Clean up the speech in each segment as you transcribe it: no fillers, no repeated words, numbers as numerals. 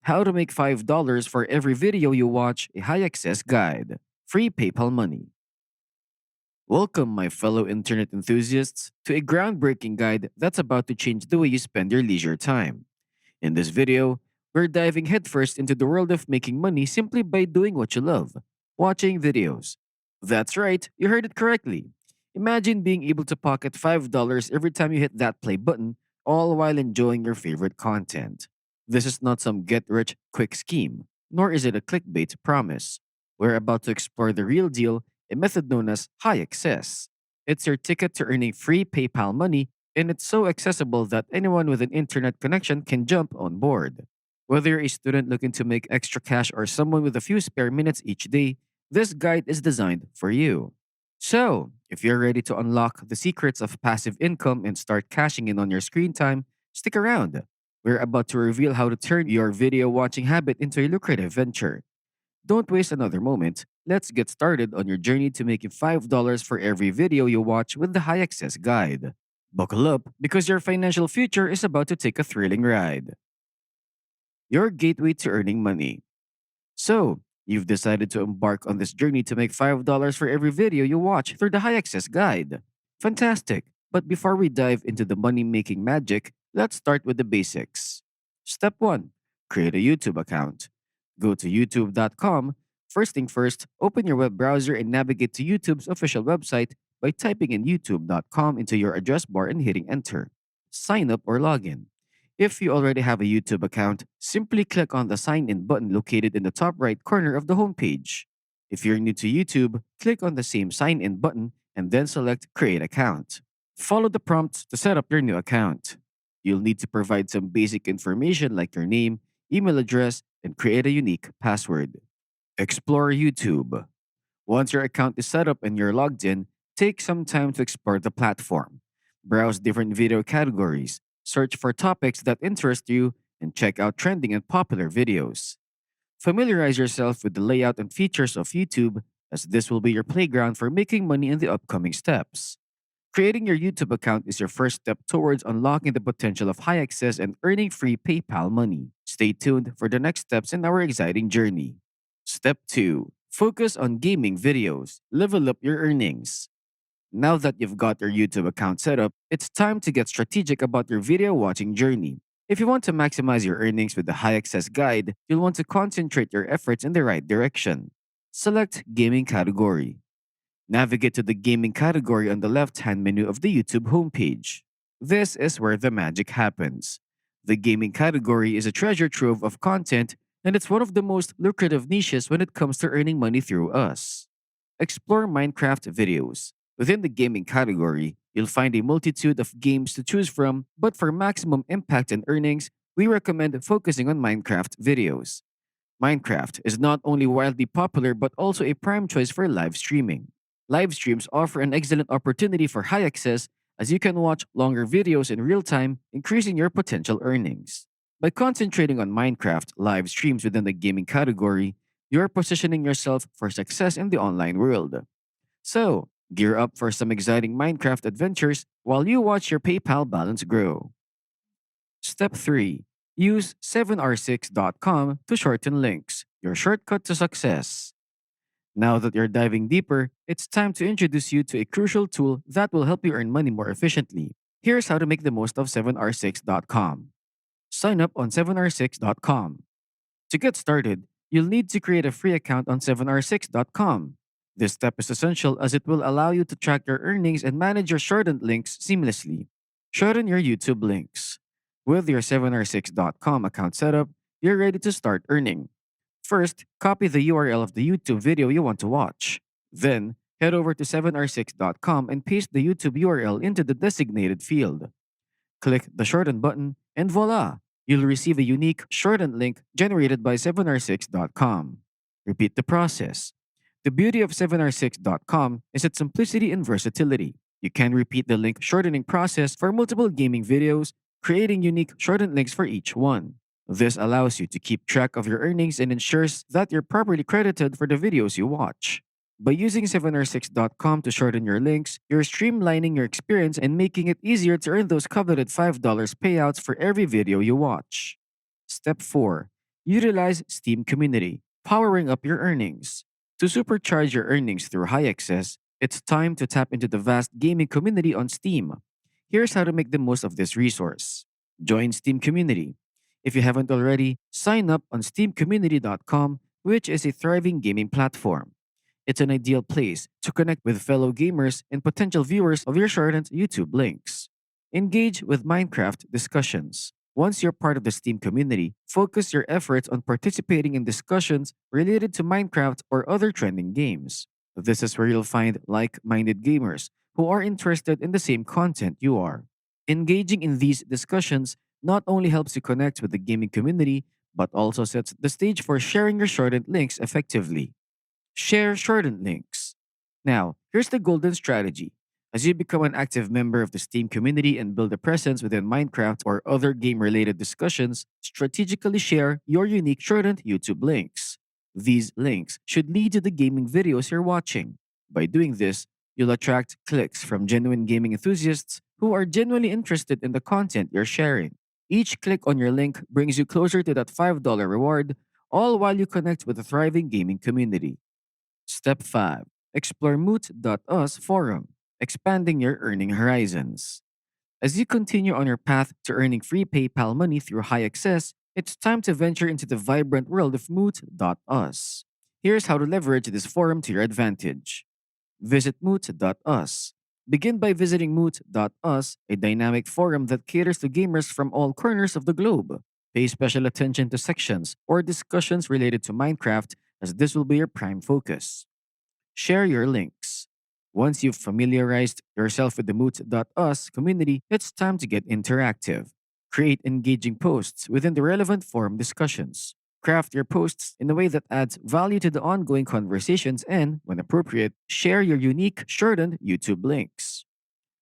How to make $5 for every video you watch, a high access guide. Free PayPal money. Welcome, my fellow internet enthusiasts, to a groundbreaking guide that's about to change the way you spend your leisure time. In this video, we're diving headfirst into the world of making money simply by doing what you love, watching videos. That's right, you heard it correctly. Imagine being able to pocket $5 every time you hit that play button, all while enjoying your favorite content. This is not some get rich quick scheme, nor is it a clickbait promise. We're about to explore the real deal, a method known as high access. It's your ticket to earning free PayPal money, and it's so accessible that anyone with an internet connection can jump on board. Whether you're a student looking to make extra cash or someone with a few spare minutes each day, this guide is designed for you. So, if you're ready to unlock the secrets of passive income and start cashing in on your screen time, stick around. We're about to reveal how to turn your video watching habit into a lucrative venture. Don't waste another moment. Let's get started on your journey to making $5 for every video you watch with the High Access Guide. Buckle up because your financial future is about to take a thrilling ride. Your gateway to earning money. So, you've decided to embark on this journey to make $5 for every video you watch through the High Access Guide. Fantastic! But before we dive into the money making magic, let's start with the basics. Step 1. Create a YouTube account. Go to youtube.com. First thing first, open your web browser and navigate to YouTube's official website by typing in youtube.com into your address bar and hitting enter. Sign up or log in. If you already have a YouTube account, simply click on the sign in button located in the top right corner of the homepage. If you're new to YouTube, click on the same sign in button and then select create account. Follow the prompts to set up your new account. You'll need to provide some basic information like your name, email address, and create a unique password. Explore YouTube. Once your account is set up and you're logged in, take some time to explore the platform. Browse different video categories, search for topics that interest you, and check out trending and popular videos. Familiarize yourself with the layout and features of YouTube, as this will be your playground for making money in the upcoming steps. Creating your YouTube account is your first step towards unlocking the potential of high access and earning free PayPal money. Stay tuned for the next steps in our exciting journey. Step 2. Focus on gaming videos. Level up your earnings. Now that you've got your YouTube account set up, it's time to get strategic about your video watching journey. If you want to maximize your earnings with the high access guide, you'll want to concentrate your efforts in the right direction. Select Gaming category. Navigate to the gaming category on the left-hand menu of the YouTube homepage. This is where the magic happens. The gaming category is a treasure trove of content, and it's one of the most lucrative niches when it comes to earning money through us. Explore Minecraft videos. Within the gaming category, you'll find a multitude of games to choose from, but for maximum impact and earnings, we recommend focusing on Minecraft videos. Minecraft is not only wildly popular but also a prime choice for live streaming. Live streams offer an excellent opportunity for high access as you can watch longer videos in real time, increasing your potential earnings. By concentrating on Minecraft live streams within the gaming category, you're positioning yourself for success in the online world. So, gear up for some exciting Minecraft adventures while you watch your PayPal balance grow. Step 3. Use 7r6.com to shorten links, your shortcut to success. Now that you're diving deeper, it's time to introduce you to a crucial tool that will help you earn money more efficiently. Here's how to make the most of 7r6.com. Sign up on 7r6.com. To get started, you'll need to create a free account on 7r6.com. This step is essential as it will allow you to track your earnings and manage your shortened links seamlessly. Shorten your YouTube links. With your 7r6.com account set up, you're ready to start earning. First, copy the URL of the YouTube video you want to watch. Then, head over to 7r6.com and paste the YouTube URL into the designated field. Click the shorten button, and voila! You'll receive a unique shortened link generated by 7r6.com. Repeat the process. The beauty of 7r6.com is its simplicity and versatility. You can repeat the link shortening process for multiple gaming videos, creating unique shortened links for each one. This allows you to keep track of your earnings and ensures that you're properly credited for the videos you watch. By using 7r6.com to shorten your links, you're streamlining your experience and making it easier to earn those coveted $5 payouts for every video you watch. Step 4. Utilize Steam Community, powering up your earnings. To supercharge your earnings through high access, it's time to tap into the vast gaming community on Steam. Here's how to make the most of this resource. Join Steam Community. If you haven't already, sign up on steamcommunity.com, which is a thriving gaming platform. It's an ideal place to connect with fellow gamers and potential viewers of your Shorten's YouTube links. Engage with Minecraft discussions. Once you're part of the Steam community, focus your efforts on participating in discussions related to Minecraft or other trending games. This is where you'll find like minded gamers who are interested in the same content you are. Engaging in these discussions not only helps you connect with the gaming community, but also sets the stage for sharing your shortened links effectively. Share shortened links. Now, here's the golden strategy. As you become an active member of the Steam community and build a presence within Minecraft or other game related discussions, strategically share your unique shortened YouTube links. These links should lead to the gaming videos you're watching. By doing this, you'll attract clicks from genuine gaming enthusiasts who are genuinely interested in the content you're sharing. Each click on your link brings you closer to that $5 reward, all while you connect with a thriving gaming community. Step 5. Explore moot.us forum, expanding your earning horizons. As you continue on your path to earning free PayPal money through high access, it's time to venture into the vibrant world of moot.us. Here's how to leverage this forum to your advantage. Visit moot.us. Begin by visiting moot.us, a dynamic forum that caters to gamers from all corners of the globe. Pay special attention to sections or discussions related to Minecraft, as this will be your prime focus. Share your links. Once you've familiarized yourself with the moot.us community, it's time to get interactive. Create engaging posts within the relevant forum discussions. Craft your posts in a way that adds value to the ongoing conversations and, when appropriate, share your unique shortened YouTube links.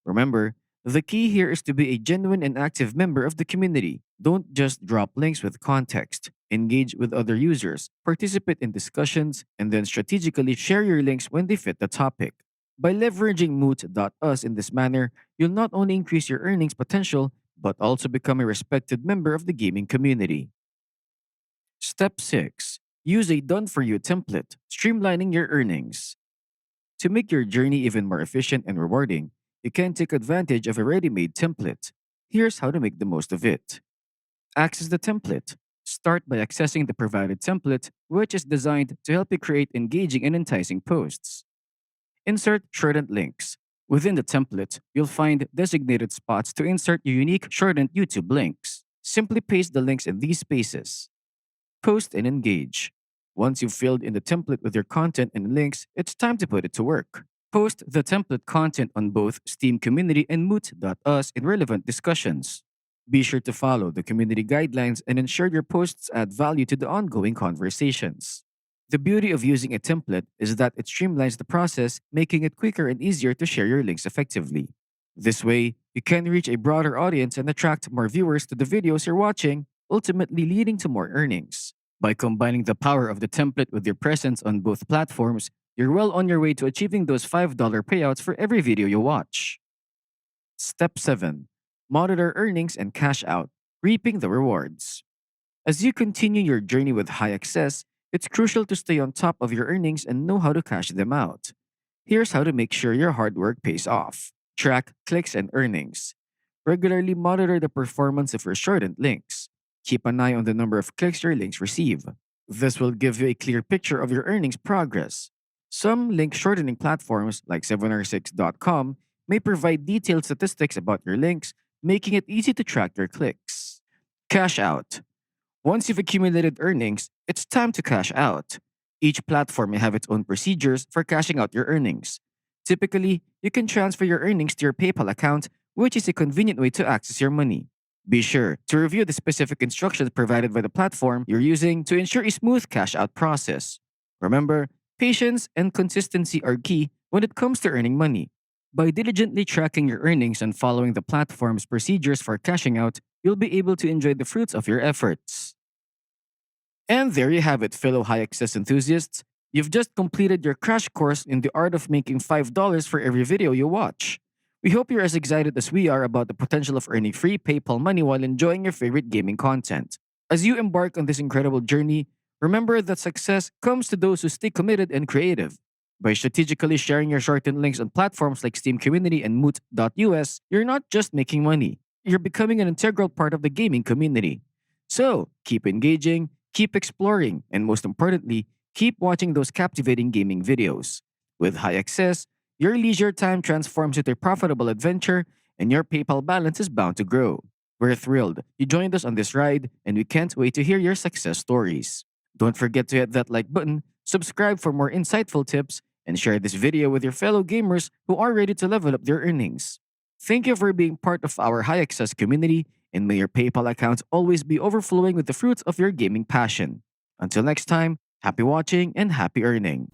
Remember, the key here is to be a genuine and active member of the community. Don't just drop links with context. Engage with other users, participate in discussions, and then strategically share your links when they fit the topic. By leveraging moot.us in this manner, you'll not only increase your earnings potential, but also become a respected member of the gaming community. Step 6. Use a done for you template, streamlining your earnings. To make your journey even more efficient and rewarding, you can take advantage of a ready made template. Here's how to make the most of it. Access the template. Start by accessing the provided template, which is designed to help you create engaging and enticing posts. Insert shortened links. Within the template, you'll find designated spots to insert your unique shortened YouTube links. Simply paste the links in these spaces. Post and engage. Once you've filled in the template with your content and links, it's time to put it to work. Post the template content on both Steam Community and moot.us in relevant discussions. Be sure to follow the community guidelines and ensure your posts add value to the ongoing conversations. The beauty of using a template is that it streamlines the process, making it quicker and easier to share your links effectively. This way, you can reach a broader audience and attract more viewers to the videos you're watching, ultimately leading to more earnings. By combining the power of the template with your presence on both platforms, you're well on your way to achieving those $5 payouts for every video you watch. Step 7. Monitor earnings and cash out, reaping the rewards. As you continue your journey with high access, it's crucial to stay on top of your earnings and know how to cash them out. Here's how to make sure your hard work pays off. Track clicks and earnings. Regularly monitor the performance of your shortened links. Keep an eye on the number of clicks your links receive. This will give you a clear picture of your earnings progress. Some link shortening platforms, like 706.com, may provide detailed statistics about your links, making it easy to track your clicks. Cash out. Once you've accumulated earnings, it's time to cash out. Each platform may have its own procedures for cashing out your earnings. Typically, you can transfer your earnings to your PayPal account, which is a convenient way to access your money. Be sure to review the specific instructions provided by the platform you're using to ensure a smooth cash out process. Remember, patience and consistency are key when it comes to earning money. By diligently tracking your earnings and following the platform's procedures for cashing out, you'll be able to enjoy the fruits of your efforts. And there you have it, fellow high access enthusiasts. You've just completed your crash course in the art of making $5 for every video you watch. We hope you're as excited as we are about the potential of earning free PayPal money while enjoying your favorite gaming content. As you embark on this incredible journey, remember that success comes to those who stay committed and creative. By strategically sharing your shortened links on platforms like Steam Community and Moot.us, you're not just making money, you're becoming an integral part of the gaming community. So, keep engaging, keep exploring, and most importantly, keep watching those captivating gaming videos. With high access, your leisure time transforms into a profitable adventure, and your PayPal balance is bound to grow. We're thrilled you joined us on this ride, and we can't wait to hear your success stories. Don't forget to hit that like button, subscribe for more insightful tips, and share this video with your fellow gamers who are ready to level up their earnings. Thank you for being part of our high access community, and may your PayPal accounts always be overflowing with the fruits of your gaming passion. Until next time, happy watching and happy earning.